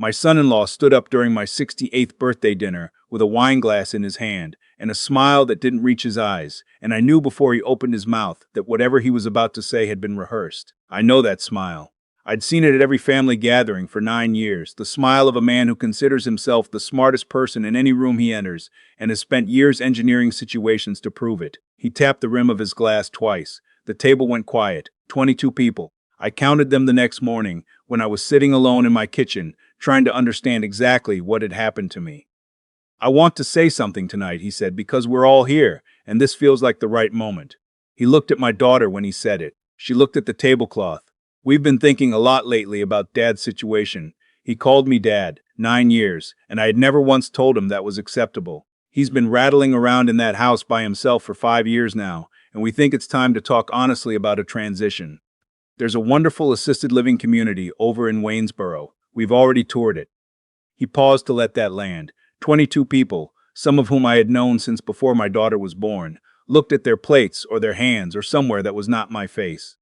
My son-in-law stood up during my 68th birthday dinner with a wine glass in his hand and a smile that didn't reach his eyes, and I knew before he opened his mouth that whatever he was about to say had been rehearsed. I know that smile. I'd seen it at every family gathering for 9 years, the smile of a man who considers himself the smartest person in any room he enters and has spent years engineering situations to prove it. He tapped the rim of his glass twice. The table went quiet. 22 people. I counted them the next morning when I was sitting alone in my kitchen, trying to understand exactly what had happened to me. "I want to say something tonight," he said, "because we're all here, and this feels like the right moment." He looked at my daughter when he said it. She looked at the tablecloth. "We've been thinking a lot lately about Dad's situation. He called me Dad, 9 years, and I had never once told him that was acceptable. He's been rattling around in that house by himself for 5 years now, and we think it's time to talk honestly about a transition. There's a wonderful assisted living community over in Waynesboro. We've already toured it." He paused to let that land. 22 people, some of whom I had known since before my daughter was born, looked at their plates or their hands or somewhere that was not my face.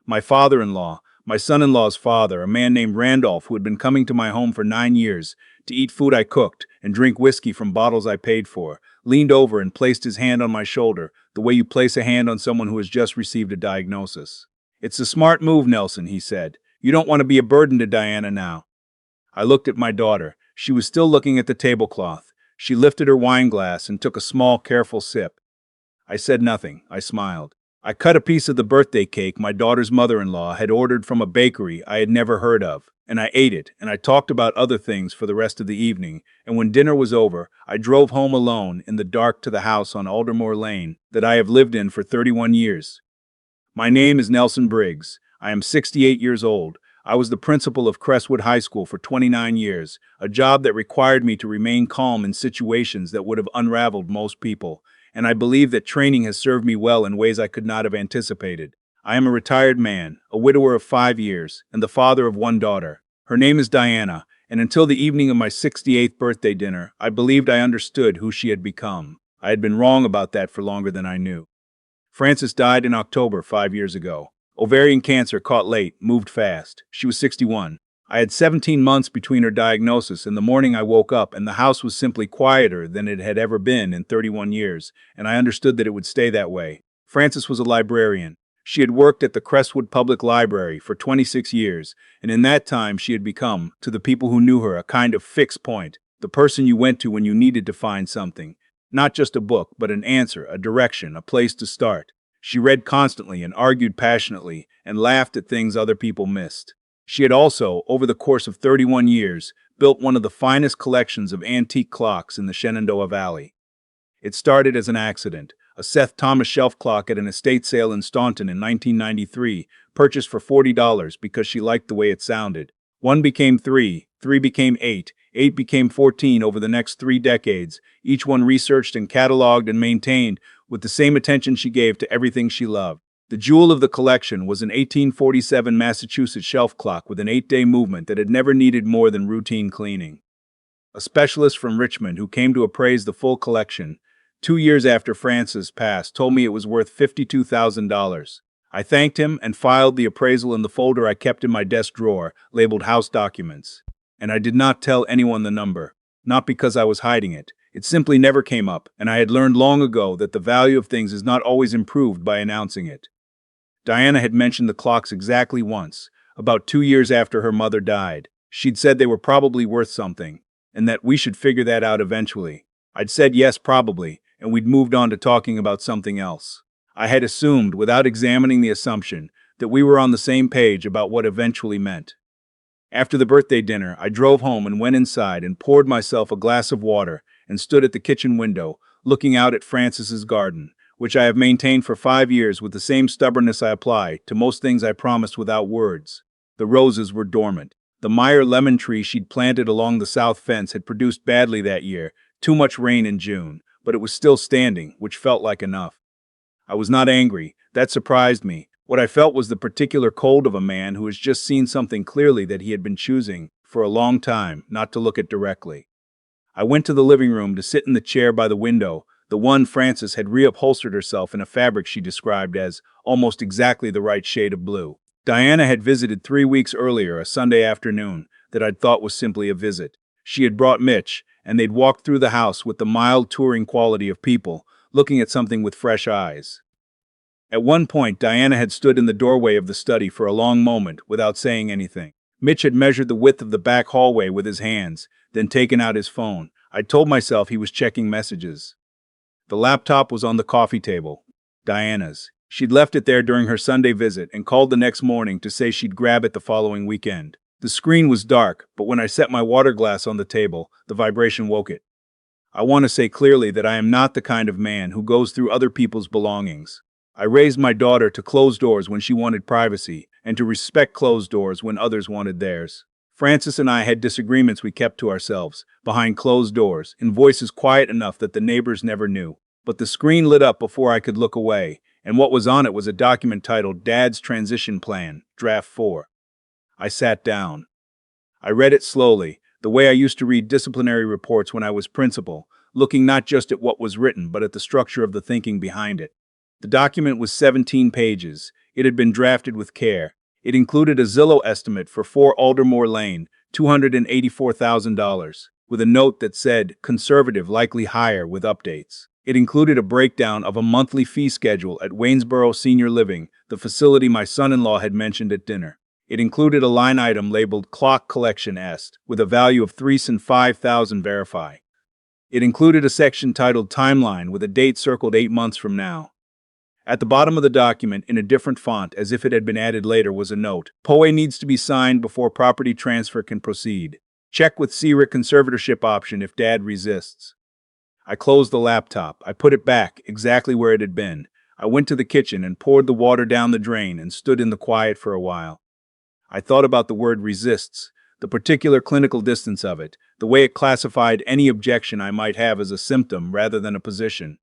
My father-in-law, my son-in-law's father, a man named Randolph who had been coming to my home for 9 years to eat food I cooked and drink whiskey from bottles I paid for, leaned over and placed his hand on my shoulder the way you place a hand on someone who has just received a diagnosis. "It's a smart move, Nelson," he said. "You don't want to be a burden to Diana now." I looked at my daughter. She was still looking at the tablecloth. She lifted her wine glass and took a small, careful sip. I said nothing. I smiled. I cut a piece of the birthday cake my daughter's mother-in-law had ordered from a bakery I had never heard of, and I ate it, and I talked about other things for the rest of the evening, and when dinner was over, I drove home alone in the dark to the house on Aldermore Lane that I have lived in for 31 years. My name is Nelson Briggs. I am 68 years old. I was the principal of Crestwood High School for 29 years, a job that required me to remain calm in situations that would have unraveled most people, and I believe that training has served me well in ways I could not have anticipated. I am a retired man, a widower of 5 years, and the father of one daughter. Her name is Diana, and until the evening of my 68th birthday dinner, I believed I understood who she had become. I had been wrong about that for longer than I knew. Frances died in October 5 years ago. Ovarian cancer caught late, moved fast. She was 61. I had 17 months between her diagnosis and the morning I woke up, and the house was simply quieter than it had ever been in 31 years, and I understood that it would stay that way. Frances was a librarian. She had worked at the Crestwood Public Library for 26 years, and in that time she had become, to the people who knew her, a kind of fixed point, the person you went to when you needed to find something. Not just a book, but an answer, a direction, a place to start. She read constantly and argued passionately and laughed at things other people missed. She had also, over the course of 31 years, built one of the finest collections of antique clocks in the Shenandoah Valley. It started as an accident, a Seth Thomas shelf clock at an estate sale in Staunton in 1993, purchased for $40 because she liked the way it sounded. 1 became 3, 3 became 8, 8 became 14 over the next 3 decades, each one researched and cataloged and maintained with the same attention she gave to everything she loved. The jewel of the collection was an 1847 Massachusetts shelf clock with an 8-day movement that had never needed more than routine cleaning. A specialist from Richmond who came to appraise the full collection 2 years after Frances passed told me it was worth $52,000. I thanked him and filed the appraisal in the folder I kept in my desk drawer, labeled House Documents. And I did not tell anyone the number, not because I was hiding it. It simply never came up, and I had learned long ago that the value of things is not always improved by announcing it. Diana had mentioned the clocks exactly once, about 2 years after her mother died. She'd said they were probably worth something, and that we should figure that out eventually. I'd said yes, probably, and we'd moved on to talking about something else. I had assumed, without examining the assumption, that we were on the same page about what eventually meant. After the birthday dinner, I drove home and went inside and poured myself a glass of water and stood at the kitchen window, looking out at Frances's garden, which I have maintained for 5 years with the same stubbornness I apply to most things I promised without words. The roses were dormant. The Meyer lemon tree she'd planted along the south fence had produced badly that year, too much rain in June, but it was still standing, which felt like enough. I was not angry. That surprised me. What I felt was the particular cold of a man who has just seen something clearly that he had been choosing, for a long time, not to look at directly. I went to the living room to sit in the chair by the window, the one Frances had reupholstered herself in a fabric she described as almost exactly the right shade of blue. Diana had visited 3 weeks earlier, a Sunday afternoon. that I'd thought was simply a visit. She had brought Mitch, and they'd walked through the house with the mild touring quality of people, looking at something with fresh eyes. At one point, Diana had stood in the doorway of the study for a long moment without saying anything. Mitch had measured the width of the back hallway with his hands, then taken out his phone. I told myself he was checking messages. The laptop was on the coffee table, Diana's. She'd left it there during her Sunday visit and called the next morning to say she'd grab it the following weekend. The screen was dark, but when I set my water glass on the table, the vibration woke it. I want to say clearly that I am not the kind of man who goes through other people's belongings. I raised my daughter to close doors when she wanted privacy, and to respect closed doors when others wanted theirs. Francis and I had disagreements we kept to ourselves, behind closed doors, in voices quiet enough that the neighbors never knew. But the screen lit up before I could look away, and what was on it was a document titled Dad's Transition Plan, Draft 4. I sat down. I read it slowly, the way I used to read disciplinary reports when I was principal, looking not just at what was written, but at the structure of the thinking behind it. The document was 17 pages. It had been drafted with care. It included a Zillow estimate for 4 Aldermore Lane, $284,000, with a note that said, conservative, likely higher, with updates. It included a breakdown of a monthly fee schedule at Waynesboro Senior Living, the facility my son-in-law had mentioned at dinner. It included a line item labeled Clock Collection Est, with a value of $3 and $5,000 verify. It included a section titled Timeline with a date circled 8 months from now. At the bottom of the document, in a different font, as if it had been added later, was a note. POA needs to be signed before property transfer can proceed. Check with CRIC conservatorship option if Dad resists. I closed the laptop. I put it back, exactly where it had been. I went to the kitchen and poured the water down the drain and stood in the quiet for a while. I thought about the word resists, the particular clinical distance of it, the way it classified any objection I might have as a symptom rather than a position.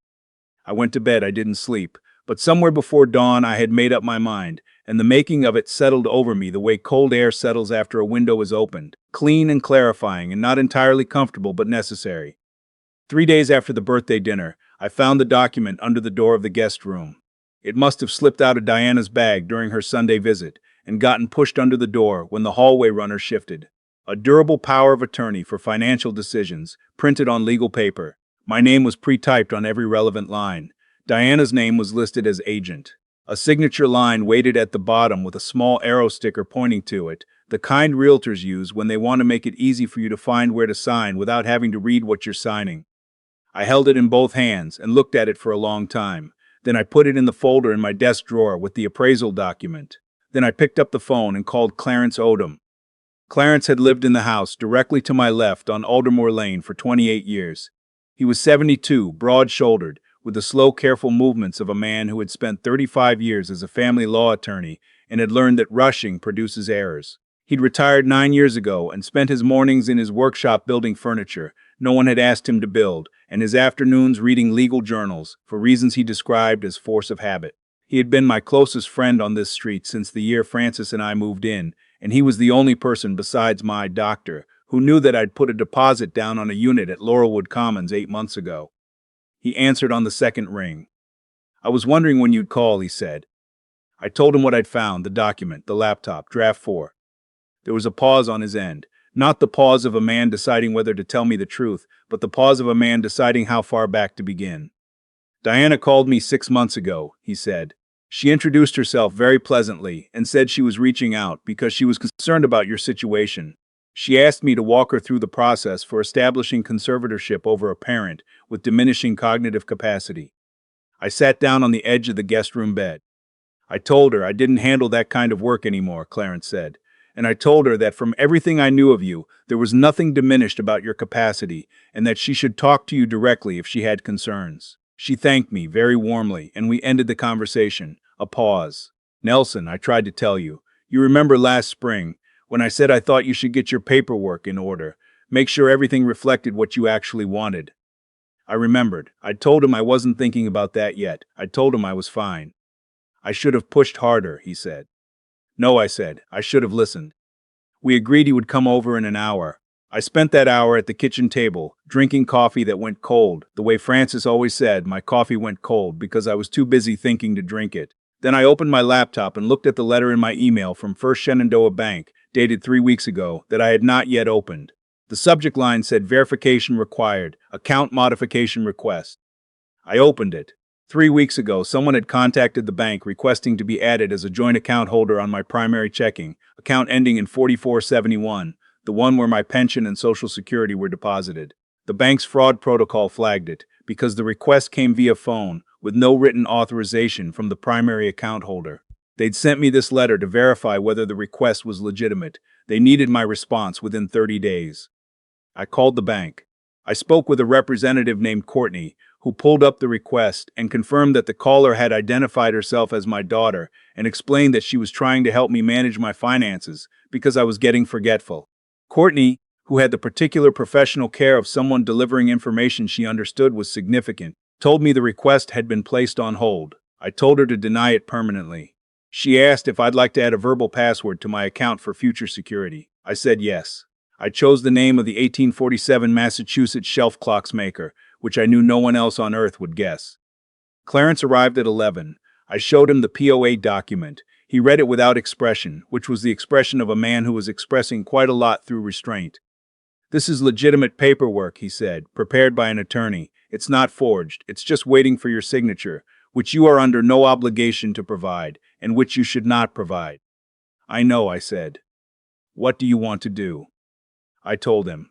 I went to bed. I didn't sleep. But somewhere before dawn I had made up my mind, and the making of it settled over me the way cold air settles after a window is opened, clean and clarifying and not entirely comfortable but necessary. 3 days after the birthday dinner, I found the document under the door of the guest room. It must have slipped out of Diana's bag during her Sunday visit and gotten pushed under the door when the hallway runner shifted. A durable power of attorney for financial decisions, printed on legal paper. My name was pre-typed on every relevant line. Diana's name was listed as agent. A signature line waited at the bottom with a small arrow sticker pointing to it, the kind realtors use when they want to make it easy for you to find where to sign without having to read what you're signing. I held it in both hands and looked at it for a long time. Then I put it in the folder in my desk drawer with the appraisal document. Then I picked up the phone and called Clarence Odom. Clarence had lived in the house directly to my left on Aldermore Lane for 28 years. He was 72, broad-shouldered, with the slow, careful movements of a man who had spent 35 years as a family law attorney and had learned that rushing produces errors. He'd retired 9 years ago and spent his mornings in his workshop building furniture no one had asked him to build, and his afternoons reading legal journals, for reasons he described as force of habit. He had been my closest friend on this street since the year Francis and I moved in, and he was the only person besides my doctor who knew that I'd put a deposit down on a unit at Laurelwood Commons 8 months ago. He answered on the second ring. I was wondering when you'd call, he said. I told him what I'd found, the document, the laptop, draft 4. There was a pause on his end, not the pause of a man deciding whether to tell me the truth, but the pause of a man deciding how far back to begin. Diana called me 6 months ago, he said. She introduced herself very pleasantly and said she was reaching out because she was concerned about your situation. She asked me to walk her through the process for establishing conservatorship over a parent with diminishing cognitive capacity. I sat down on the edge of the guest room bed. I told her I didn't handle that kind of work anymore, Clarence said, and I told her that from everything I knew of you, there was nothing diminished about your capacity, and that she should talk to you directly if she had concerns. She thanked me very warmly, and we ended the conversation. A pause. Nelson, I tried to tell you. You remember last spring, when I said I thought you should get your paperwork in order, make sure everything reflected what you actually wanted. I remembered. I'd told him I wasn't thinking about that yet. I'd told him I was fine. I should have pushed harder, he said. No, I said. I should have listened. We agreed he would come over in an hour. I spent that hour at the kitchen table, drinking coffee that went cold. The way Francis always said, my coffee went cold because I was too busy thinking to drink it. Then I opened my laptop and looked at the letter in my email from First Shenandoah Bank, dated 3 weeks ago, that I had not yet opened. The subject line said verification required, account modification request. I opened it. 3 weeks ago, someone had contacted the bank requesting to be added as a joint account holder on my primary checking account ending in 4471, the one where my pension and Social Security were deposited. The bank's fraud protocol flagged it because the request came via phone with no written authorization from the primary account holder. They'd sent me this letter to verify whether the request was legitimate. They needed my response within 30 days. I called the bank. I spoke with a representative named Courtney, who pulled up the request and confirmed that the caller had identified herself as my daughter and explained that she was trying to help me manage my finances because I was getting forgetful. Courtney, who had the particular professional care of someone delivering information she understood was significant, told me the request had been placed on hold. I told her to deny it permanently. She asked if I'd like to add a verbal password to my account for future security. I said yes. I chose the name of the 1847 Massachusetts shelf clocks maker, which I knew no one else on earth would guess. Clarence arrived at 11. I showed him the POA document. He read it without expression, which was the expression of a man who was expressing quite a lot through restraint. "This is legitimate paperwork," he said, "prepared by an attorney. It's not forged. It's just waiting for your signature, which you are under no obligation to provide, and which you should not provide." "I know," I said. "What do you want to do?" I told him.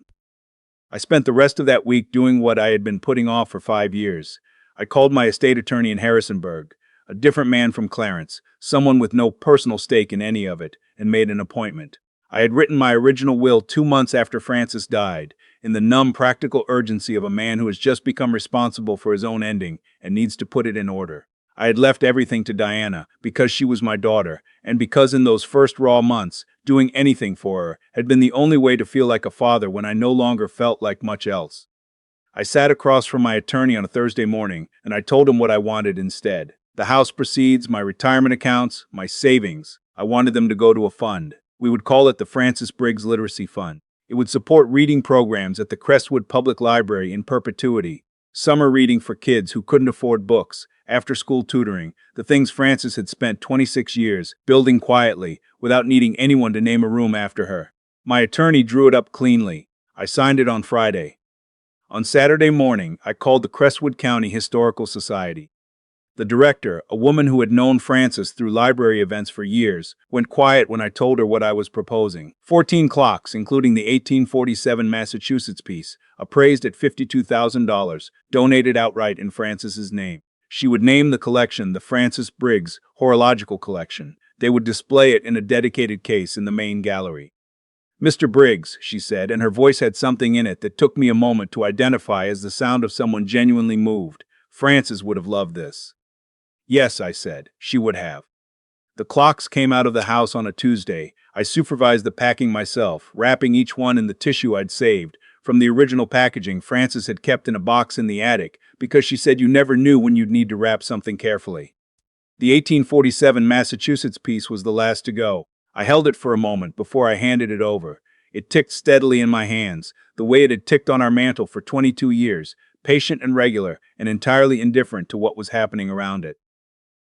I spent the rest of that week doing what I had been putting off for 5 years. I called my estate attorney in Harrisonburg, a different man from Clarence, someone with no personal stake in any of it, and made an appointment. I had written my original will 2 months after Francis died, in the numb practical urgency of a man who has just become responsible for his own ending and needs to put it in order. I had left everything to Diana because she was my daughter, and because in those first raw months, doing anything for her had been the only way to feel like a father when I no longer felt like much else. I sat across from my attorney on a Thursday morning, and I told him what I wanted instead. The house proceeds, my retirement accounts, my savings. I wanted them to go to a fund. We would call it the Francis Briggs Literacy Fund. It would support reading programs at the Crestwood Public Library in perpetuity, summer reading for kids who couldn't afford books, after-school tutoring, the things Frances had spent 26 years building quietly without needing anyone to name a room after her. My attorney drew it up cleanly. I signed it on Friday. On Saturday morning, I called the Crestwood County Historical Society. The director, a woman who had known Frances through library events for years, went quiet when I told her what I was proposing. 14 clocks, including the 1847 Massachusetts piece, appraised at $52,000, donated outright in Frances's name. She would name the collection the Francis Briggs Horological Collection. They would display it in a dedicated case in the main gallery. "Mr. Briggs," she said, and her voice had something in it that took me a moment to identify as the sound of someone genuinely moved. "Frances would have loved this." "Yes," I said, "she would have." The clocks came out of the house on a Tuesday. I supervised the packing myself, wrapping each one in the tissue I'd saved from the original packaging Frances had kept in a box in the attic because she said you never knew when you'd need to wrap something carefully. The 1847 Massachusetts piece was the last to go. I held it for a moment before I handed it over. It ticked steadily in my hands, the way it had ticked on our mantel for 22 years, patient and regular, and entirely indifferent to what was happening around it.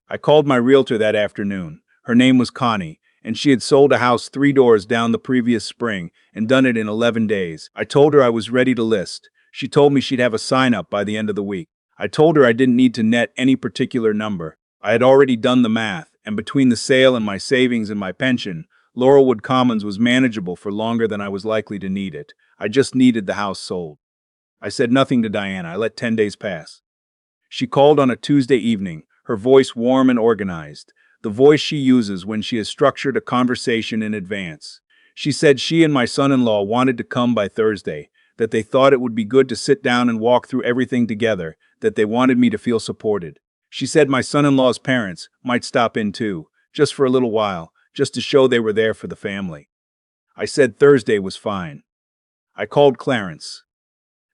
I called my realtor that afternoon. Her name was Connie, and she had sold a house 3 doors down the previous spring and done it in 11 days. I told her I was ready to list. She told me she'd have a sign up by the end of the week. I told her I didn't need to net any particular number. I had already done the math, and between the sale and my savings and my pension, Laurelwood Commons was manageable for longer than I was likely to need it. I just needed the house sold. I said nothing to Diana. I let 10 days pass. She called on a Tuesday evening, her voice warm and organized, the voice she uses when she has structured a conversation in advance. She said she and my son-in-law wanted to come by Thursday, that they thought it would be good to sit down and walk through everything together, that they wanted me to feel supported. She said my son-in-law's parents might stop in too, just for a little while, just to show they were there for the family. I said Thursday was fine. I called Clarence.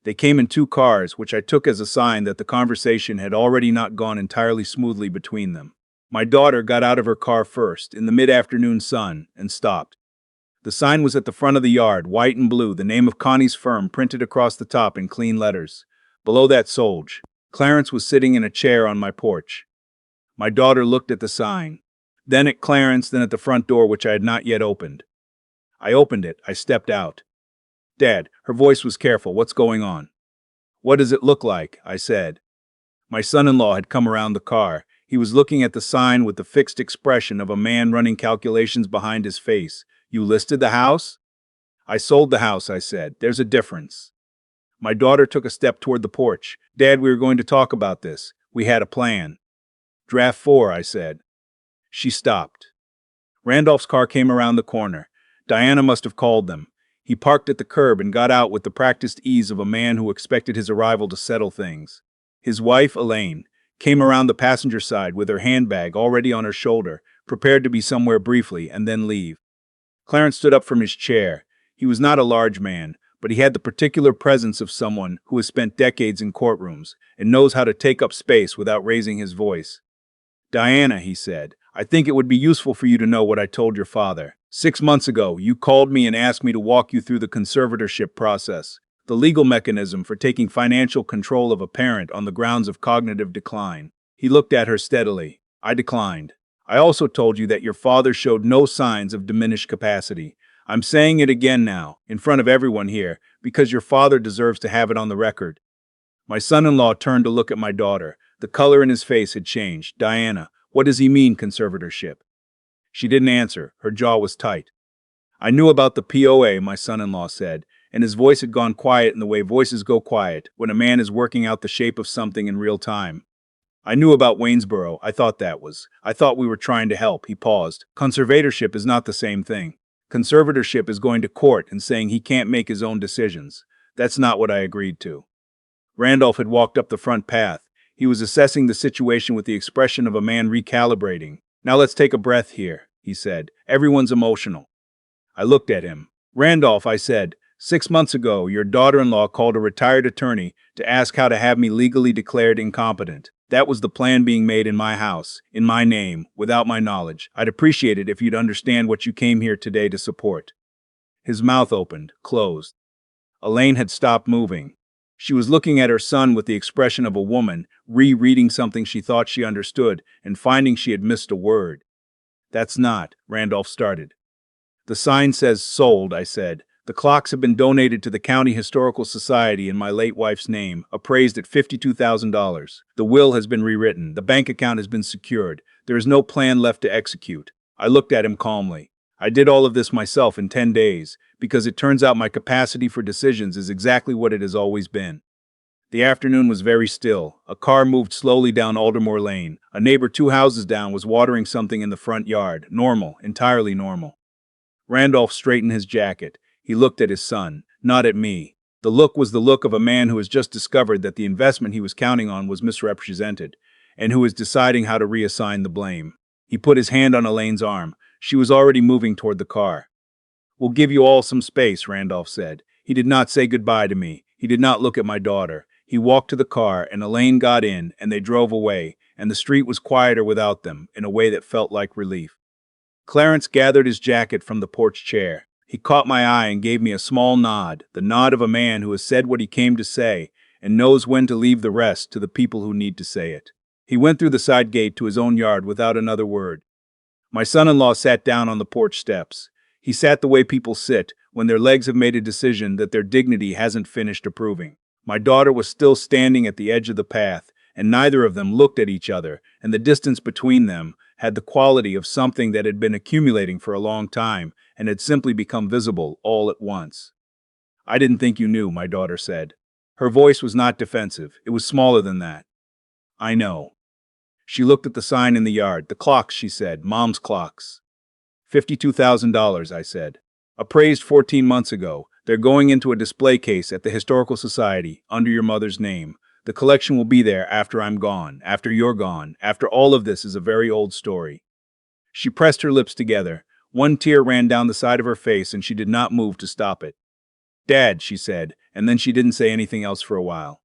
They came in 2 cars, which I took as a sign that the conversation had already not gone entirely smoothly between them. My daughter got out of her car first, in the mid-afternoon sun, and stopped. The sign was at the front of the yard, white and blue, the name of Connie's firm printed across the top in clean letters. Below that, Solge. Clarence was sitting in a chair on my porch. My daughter looked at the sign, then at Clarence, then at the front door, which I had not yet opened. I opened it. I stepped out. Dad, her voice was careful. What's going on? What does it look like? I said. My son-in-law had come around the car. He was looking at the sign with the fixed expression of a man running calculations behind his face. You listed the house? I sold the house, I said. There's a difference. My daughter took a step toward the porch. Dad, we were going to talk about this. We had a plan. Draft 4, I said. She stopped. Randolph's car came around the corner. Diana must have called them. He parked at the curb and got out with the practiced ease of a man who expected his arrival to settle things. His wife, Elaine, came around the passenger side with her handbag already on her shoulder, prepared to be somewhere briefly and then leave. Clarence stood up from his chair. He was not a large man, but he had the particular presence of someone who has spent decades in courtrooms and knows how to take up space without raising his voice. Diana, he said, I think it would be useful for you to know what I told your father. 6 months ago, you called me and asked me to walk you through the conservatorship process, the legal mechanism for taking financial control of a parent on the grounds of cognitive decline. He looked at her steadily. I declined. I also told you that your father showed no signs of diminished capacity. I'm saying it again now, in front of everyone here, because your father deserves to have it on the record. My son-in-law turned to look at my daughter. The color in his face had changed. Diana, what does he mean, conservatorship? She didn't answer. Her jaw was tight. I knew about the POA, my son-in-law said, and his voice had gone quiet in the way voices go quiet when a man is working out the shape of something in real time. I knew about Waynesboro. I thought we were trying to help. He paused. Conservatorship is not the same thing. Conservatorship is going to court and saying he can't make his own decisions. That's not what I agreed to. Randolph had walked up the front path. He was assessing the situation with the expression of a man recalibrating. Now let's take a breath here, he said. Everyone's emotional. I looked at him. Randolph, I said, 6 months ago, your daughter-in-law called a retired attorney to ask how to have me legally declared incompetent. That was the plan being made in my house, in my name, without my knowledge. I'd appreciate it if you'd understand what you came here today to support. His mouth opened, closed. Elaine had stopped moving. She was looking at her son with the expression of a woman, rereading something she thought she understood and finding she had missed a word. That's not, Randolph started. The sign says sold, I said. The clocks have been donated to the County Historical Society in my late wife's name, appraised at $52,000. The will has been rewritten. The bank account has been secured. There is no plan left to execute. I looked at him calmly. I did all of this myself in 10 days, because it turns out my capacity for decisions is exactly what it has always been. The afternoon was very still. A car moved slowly down Aldermore Lane. A neighbor 2 houses down was watering something in the front yard. Normal, entirely normal. Randolph straightened his jacket. He looked at his son, not at me. The look was the look of a man who has just discovered that the investment he was counting on was misrepresented, and who is deciding how to reassign the blame. He put his hand on Elaine's arm. She was already moving toward the car. We'll give you all some space, Randolph said. He did not say goodbye to me. He did not look at my daughter. He walked to the car, and Elaine got in, and they drove away, and the street was quieter without them, in a way that felt like relief. Clarence gathered his jacket from the porch chair. He caught my eye and gave me a small nod, the nod of a man who has said what he came to say and knows when to leave the rest to the people who need to say it. He went through the side gate to his own yard without another word. My son-in-law sat down on the porch steps. He sat the way people sit when their legs have made a decision that their dignity hasn't finished approving. My daughter was still standing at the edge of the path, and neither of them looked at each other, and the distance between them had the quality of something that had been accumulating for a long time and had simply become visible all at once. I didn't think you knew, my daughter said. Her voice was not defensive. It was smaller than that. I know. She looked at the sign in the yard. The clocks, she said. Mom's clocks. $52,000, I said. Appraised 14 months ago. They're going into a display case at the Historical Society, under your mother's name. The collection will be there after I'm gone, after you're gone, after all of this is a very old story. She pressed her lips together. One tear ran down the side of her face, and she did not move to stop it. Dad, she said, and then she didn't say anything else for a while.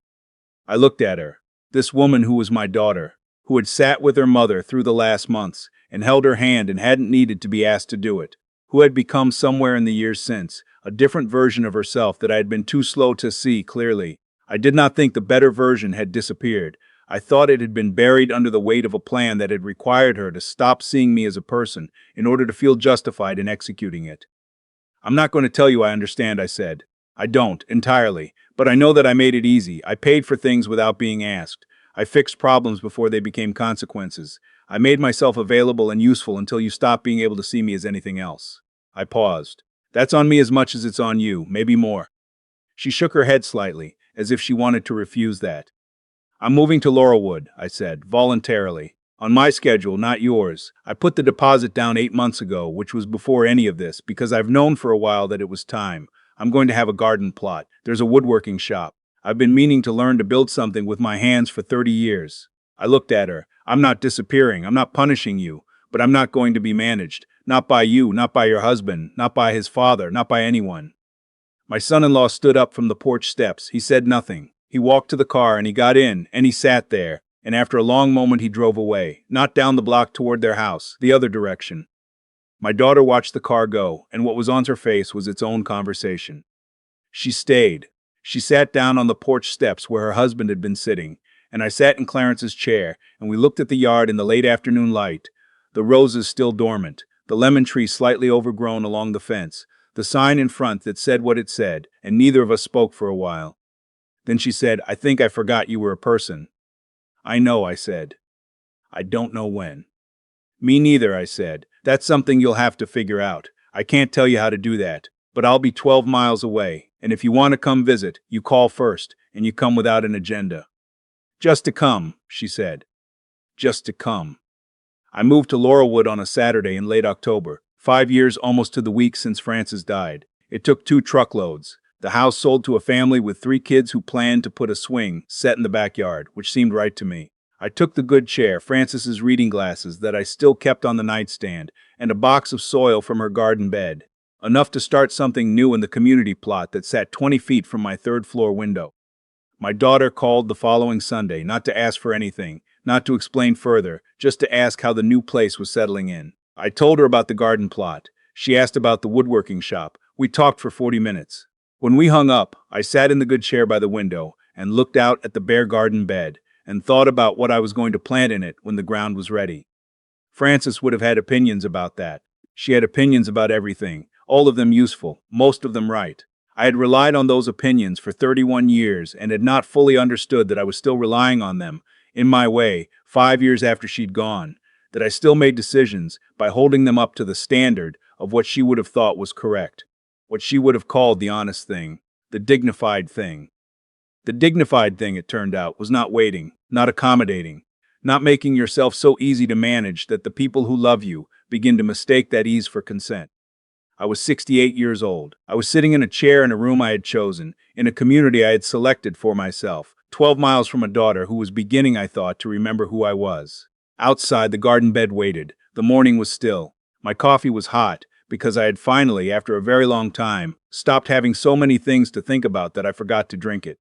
I looked at her. This woman who was my daughter, who had sat with her mother through the last months, and held her hand and hadn't needed to be asked to do it, who had become somewhere in the years since, a different version of herself that I had been too slow to see clearly. I did not think the better version had disappeared. I thought it had been buried under the weight of a plan that had required her to stop seeing me as a person in order to feel justified in executing it. I'm not going to tell you I understand, I said. I don't, entirely, but I know that I made it easy. I paid for things without being asked. I fixed problems before they became consequences. I made myself available and useful until you stopped being able to see me as anything else. I paused. That's on me as much as it's on you, maybe more. She shook her head slightly, as if she wanted to refuse that. I'm moving to Laurelwood, I said, voluntarily. On my schedule, not yours. I put the deposit down 8 months ago, which was before any of this, because I've known for a while that it was time. I'm going to have a garden plot. There's a woodworking shop. I've been meaning to learn to build something with my hands for 30 years. I looked at her. I'm not disappearing. I'm not punishing you. But I'm not going to be managed. Not by you, not by your husband, not by his father, not by anyone. My son-in-law stood up from the porch steps. He said nothing. He walked to the car and he got in and he sat there. And after a long moment he drove away, not down the block toward their house, the other direction. My daughter watched the car go, and what was on her face was its own conversation. She stayed. She sat down on the porch steps where her husband had been sitting, and I sat in Clarence's chair, and we looked at the yard in the late afternoon light, the roses still dormant, the lemon tree slightly overgrown along the fence, the sign in front that said what it said, and neither of us spoke for a while. Then she said, I think I forgot you were a person. I know, I said. I don't know when. Me neither, I said. That's something you'll have to figure out. I can't tell you how to do that, but I'll be 12 miles away, and if you want to come visit, you call first, and you come without an agenda. Just to come, she said. Just to come. I moved to Laurelwood on a Saturday in late October, 5 years almost to the week since Frances died. It took 2 truckloads. The house sold to a family with 3 kids who planned to put a swing set in the backyard, which seemed right to me. I took the good chair, Frances's reading glasses that I still kept on the nightstand, and a box of soil from her garden bed. Enough to start something new in the community plot that sat 20 feet from my 3rd-floor window. My daughter called the following Sunday, not to ask for anything, not to explain further, just to ask how the new place was settling in. I told her about the garden plot. She asked about the woodworking shop. We talked for 40 minutes. When we hung up, I sat in the good chair by the window and looked out at the bare garden bed and thought about what I was going to plant in it when the ground was ready. Frances would have had opinions about that. She had opinions about everything, all of them useful, most of them right. I had relied on those opinions for 31 years and had not fully understood that I was still relying on them, in my way, 5 years after she'd gone, that I still made decisions by holding them up to the standard of what she would have thought was correct, what she would have called the honest thing, the dignified thing. The dignified thing, it turned out, was not waiting, not accommodating, not making yourself so easy to manage that the people who love you begin to mistake that ease for consent. I was 68 years old. I was sitting in a chair in a room I had chosen, in a community I had selected for myself, 12 miles from a daughter who was beginning, I thought, to remember who I was. Outside, the garden bed waited. The morning was still. My coffee was hot, because I had finally, after a very long time, stopped having so many things to think about that I forgot to drink it.